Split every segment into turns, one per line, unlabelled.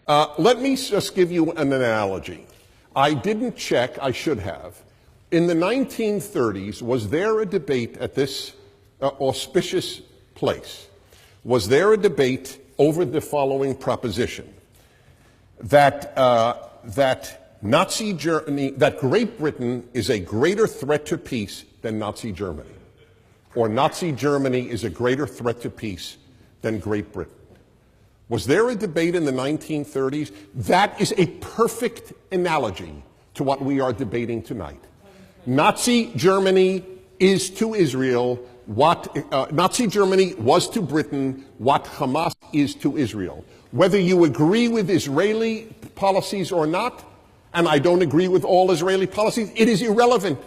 Let me just give you an analogy. I didn't check, I should have. In the 1930s, was there a debate at this auspicious place? Was there a debate over the following proposition? That Nazi Germany, that Great Britain is a greater threat to peace than Nazi Germany, or Nazi Germany is a greater threat to peace than Great Britain. Was there a debate in the 1930s? That is a perfect analogy to what we are debating tonight. Nazi Germany is to Israel what Nazi Germany was to Britain, what Hamas is to Israel. Whether you agree with Israeli policies or not, and I don't agree with all Israeli policies, it is irrelevant.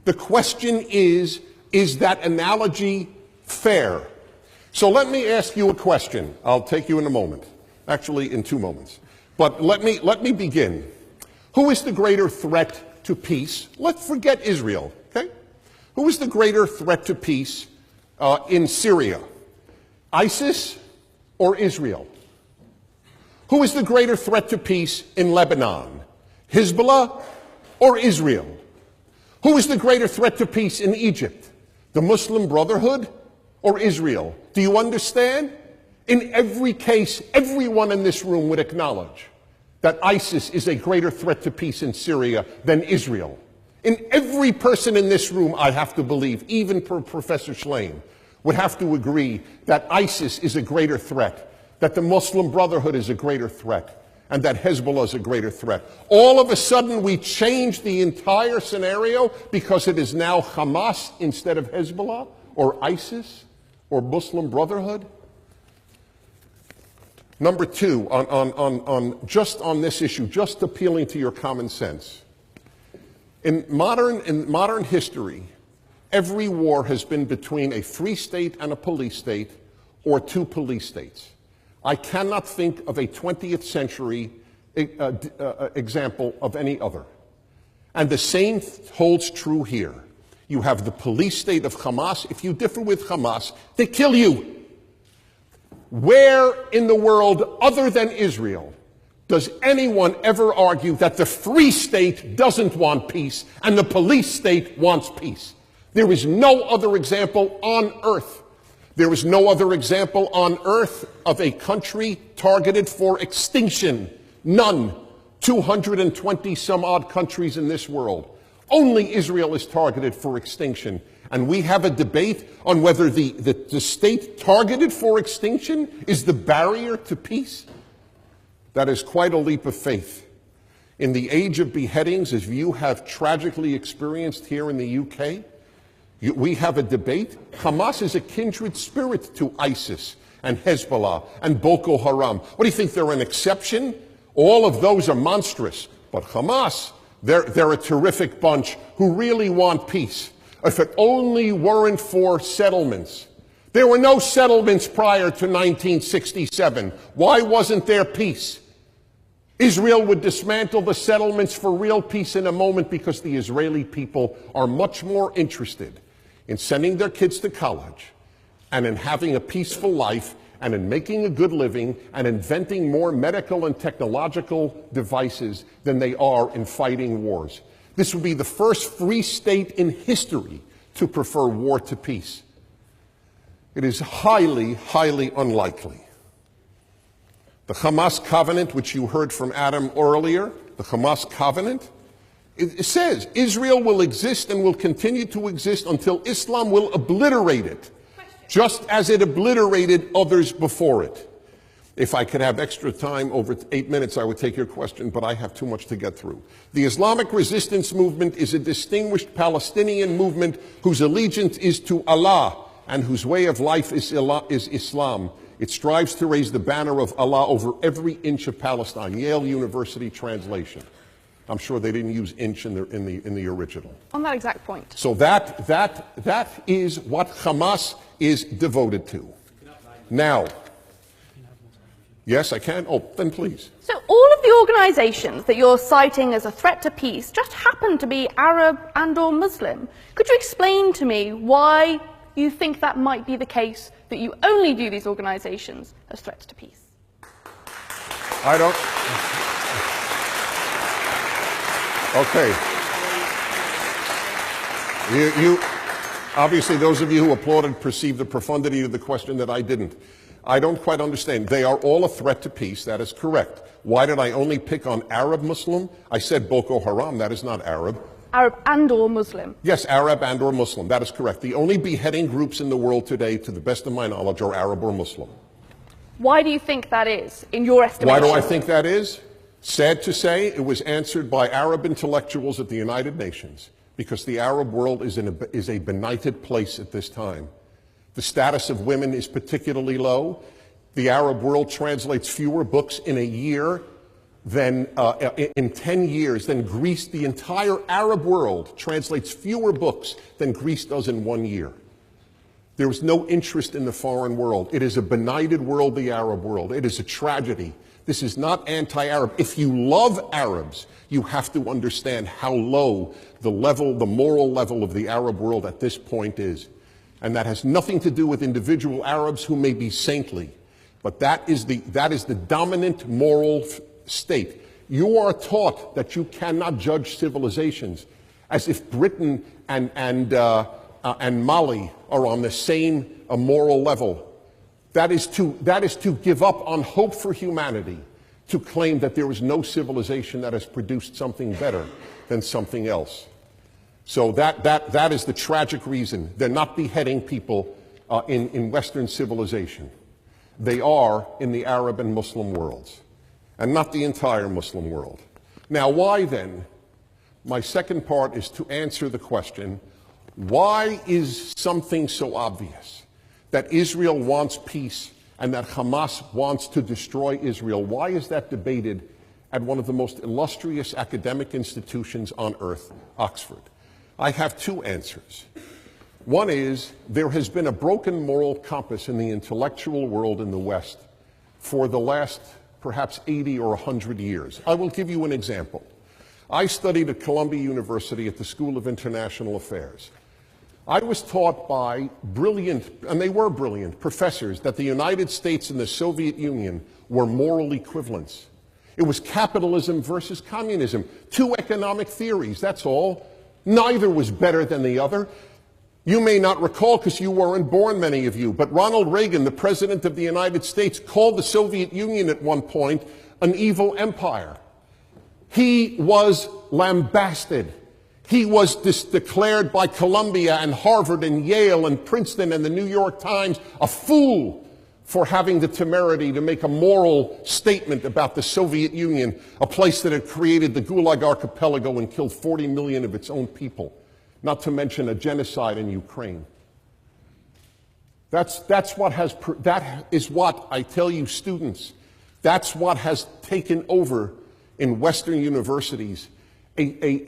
The question is that analogy fair? So let me ask you a question. I'll take you in a moment. Actually, in 2 moments. But let me begin. Who is the greater threat to peace? Let's forget Israel, okay? Who is the greater threat to peace in Syria? ISIS or Israel? Who is the greater threat to peace in Lebanon? Hezbollah or Israel? Who is the greater threat to peace in Egypt? The Muslim Brotherhood or Israel? Do you understand? In every case, everyone in this room would acknowledge that ISIS is a greater threat to peace in Syria than Israel. In every person in this room, I have to believe, even Professor Schlein, would have to agree that ISIS is a greater threat, that the Muslim Brotherhood is a greater threat, and that Hezbollah is a greater threat. All of a sudden, we change the entire scenario because it is now Hamas instead of Hezbollah, or ISIS, or Muslim Brotherhood. Number two, just on this issue, just appealing to your common sense. In modern history, every war has been between a free state and a police state, or 2 police states. I cannot think of a 20th century example of any other. And the same holds true here. You have the police state of Hamas. If you differ with Hamas, they kill you. Where in the world other than Israel does anyone ever argue that the free state doesn't want peace and the police state wants peace? There is no other example on earth. There is no other example on earth of a country targeted for extinction. None. 220 some odd countries in this world. Only Israel is targeted for extinction. And we have a debate on whether the state targeted for extinction is the barrier to peace. That is quite a leap of faith. In the age of beheadings, as you have tragically experienced here in the UK, we have a debate. Hamas is a kindred spirit to ISIS and Hezbollah and Boko Haram. What do you think, they're an exception? All of those are monstrous. But Hamas, they're a terrific bunch who really want peace. If it only weren't for settlements. There were no settlements prior to 1967. Why wasn't there peace? Israel would dismantle the settlements for real peace in a moment because the Israeli people are much more interested in sending their kids to college and in having a peaceful life and in making a good living and inventing more medical and technological devices than they are in fighting wars. This would be the first free state in history to prefer war to peace. It is highly, highly unlikely. The Hamas covenant, which you heard from Adam earlier, the Hamas covenant, it says Israel will exist and will continue to exist until Islam will obliterate it, just as it obliterated others before it. If I could have extra time, over 8 minutes, I would take your question, but I have too much to get through. The Islamic resistance movement is a distinguished Palestinian movement whose allegiance is to Allah and whose way of life is Islam. It strives to raise the banner of Allah over every inch of Palestine. Yale University translation. I'm sure they didn't use inch in the original.
On that exact point.
So that is what Hamas is devoted to. Now, yes, I can. Oh, then please.
So all of the organizations that you're citing as a threat to peace just happen to be Arab and or Muslim. Could you explain to me why you think that might be the case, that you only view these organizations as threats to peace?
I don't. Okay. You obviously, those of you who applauded perceived the profundity of the question that I didn't. I don't quite understand. They are all a threat to peace. That is correct. Why did I only pick on Arab Muslim? I said Boko Haram. That is not Arab.
Arab and or Muslim?
Yes, Arab and or Muslim. That is correct. The only beheading groups in the world today, to the best of my knowledge, are Arab or Muslim.
Why do you think that is, in your estimation?
Why do I think that is? Sad to say, it was answered by Arab intellectuals at the United Nations, because the Arab world is a benighted place at this time. The status of women is particularly low. The Arab world translates fewer books in a year than in 10 years than Greece. The entire Arab world translates fewer books than Greece does in 1 year. There is no interest in the foreign world. It is a benighted world, the Arab world. It is a tragedy. This is not anti-Arab. If you love Arabs, you have to understand how low the moral level of the Arab world at this point is. And that has nothing to do with individual Arabs who may be saintly. But that is the dominant moral state. You are taught that you cannot judge civilizations as if Britain and Mali are on the same moral level. That is to give up on hope for humanity, to claim that there is no civilization that has produced something better than something else. So that is the tragic reason. They're not beheading people in Western civilization. They are in the Arab and Muslim worlds, and not the entire Muslim world. Now, why then? My second part is to answer the question, why is something so obvious that Israel wants peace and that Hamas wants to destroy Israel? Why is that debated at one of the most illustrious academic institutions on earth, Oxford? I have two answers. One is, there has been a broken moral compass in the intellectual world in the West for the last perhaps 80 or 100 years. I will give you an example. I studied at Columbia University at the School of International Affairs. I was taught by brilliant, and they were brilliant, professors that the United States and the Soviet Union were moral equivalents. It was capitalism versus communism. Two economic theories, that's all. Neither was better than the other. You may not recall because you weren't born, many of you, but Ronald Reagan, the President of the United States, called the Soviet Union at one point an evil empire. He was lambasted. He was declared by Columbia and Harvard and Yale and Princeton and the New York Times a fool for having the temerity to make a moral statement about the Soviet Union, a place that had created the Gulag Archipelago and killed 40 million of its own people, not to mention a genocide in Ukraine. That is what I tell you, students, that's what has taken over in Western universities, a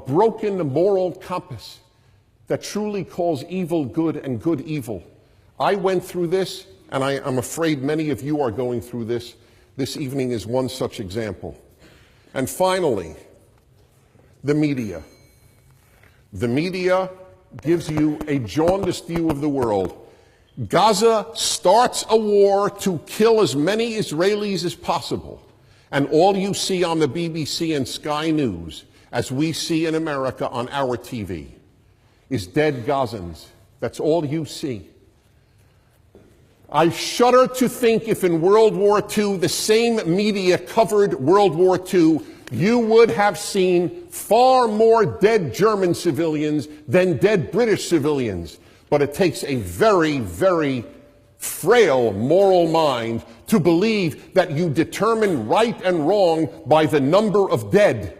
broken moral compass that truly calls evil good and good evil. I went through this, and I'm afraid many of you are going through this. This evening is one such example. And finally, the media. The media gives you a jaundiced view of the world. Gaza starts a war to kill as many Israelis as possible. And all you see on the BBC and Sky News, as we see in America on our TV, is dead Gazans. That's all you see. I shudder to think if in World War II the same media covered World War II, you would have seen far more dead German civilians than dead British civilians. But it takes a very, very frail moral mind to believe that you determine right and wrong by the number of dead.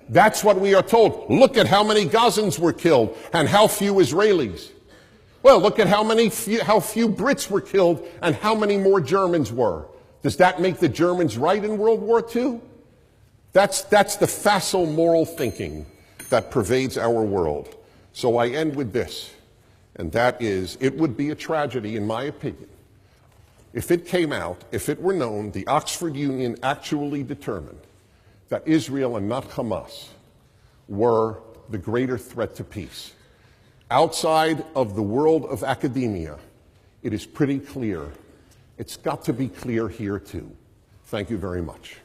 That's what we are told. Look at how many Gazans were killed and how few Israelis. Well, look at how few Brits were killed and how many more Germans were. Does that make the Germans right in World War II? That's the facile moral thinking that pervades our world. So I end with this, and that is, it would be a tragedy, in my opinion, if it came out, if it were known, the Oxford Union actually determined that Israel and not Hamas were the greater threat to peace. Outside of the world of academia, it is pretty clear. It's got to be clear here too. Thank you very much.